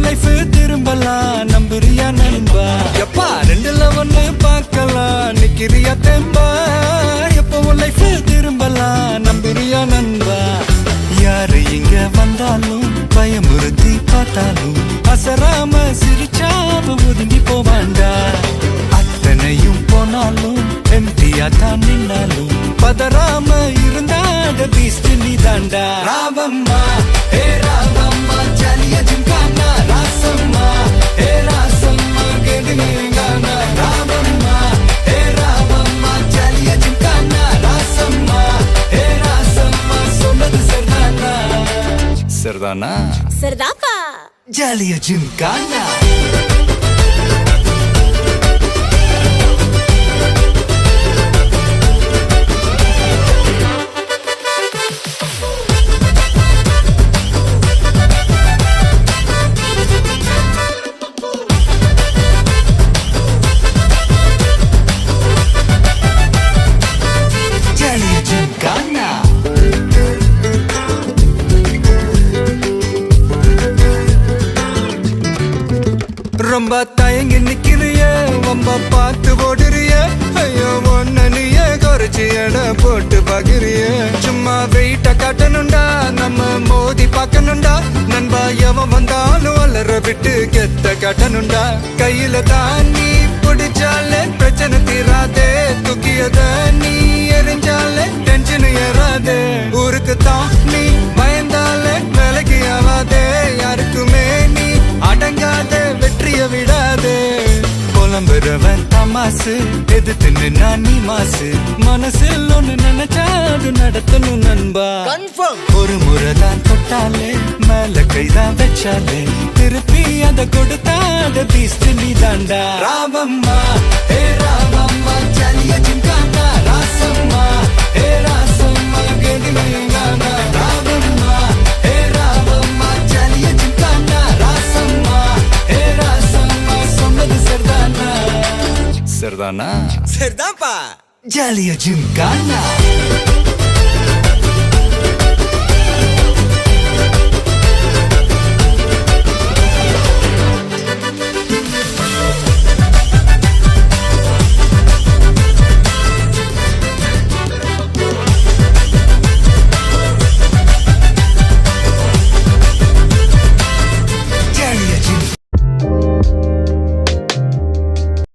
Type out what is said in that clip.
Life திரும்பலாம் நம்புறியா நண்பா? எப்பா ரெண்டுல ஒண்ணு பார்க்கலாம் நிக்கிறியா தெம்பா? எப்போ லைஃப் திரும்பலாம் நம்புறியா நண்பா? யாரு இங்க வந்தாலும் பயமுறுத்தி பார்த்தாலும் அசராம சிரிச்சாம ஒதுங்கி போவாண்டா. அத்தனையும் போனாலும் எம்டியா தான் நின்னாலும் பதறாம இருந்தாட பீஸ்ட் நீ தாண்டா. ராவம்மா ஏ ராவம்மா ஜாலியா ஜிம்கானா ராசம்மா ஏ ராசம்மா கேடுனேங்கானா. ராவம்மா ஏ ராவம்மா ஜாலியா ஜிம்கானா ராசம்மா ஏ ராசம்மா சொன்னது சரிதானா? சரிதானா? சரிதாப்பா. ஜாலியா ஜிம்கானா. ரொம்ப தயங்கி நிக்கிறிய ரொம்ப பார்த்து ஓடுறிய. ஐயோ ஒன்ன நீயே குறைச்சி எடை போட்டு பாக்குறிய. சும்மா வெயிட்ட காட்டணுண்டா நம்ம மோதி பார்க்கணுண்டா. நண்பா எவன் வந்தாலும் வளர விட்டு கெத்த காட்டணுண்டா. கையில தான் நீ பிடிச்சாலே பிரச்சனை தீராதே. தூக்கியத நீ எரிஞ்சாலே டென்ஷன் ஏறாதே. ஊருக்கு தான் நீ பயந்தாலே வேலைக்கு ஆவாதே. யாருக்குமே நீ அடங்காத வெற்றிய விடாதே. புலம்புறவன் தமாசு எதிர்த்து நின்னா நீ மாசு. மனசில் ஒண்ணு நினைச்சாது நடத்தணும் நண்பா. ஒரு முறைதான் தொட்டாலே மேல கைதான் வச்சாலே திருப்பி அத கொடுத்தாத பீஸ்ட் நீ தாண்டா. ராவம்மா ஏ ராவம்மா ஜாலியா ஜிம்கானா ராசம்மா ஏ ராசம்மா கேடுனேங்கானா. ராவம்மா ஏ ராவம்மா ஜாலியா ஜிம்கானா ராசம்மா ஏ ராசம்மா சொன்னது சரிதானா? சரிதானா? சரிதான்ப்பா. ஜாலியா ஜிம்கானா.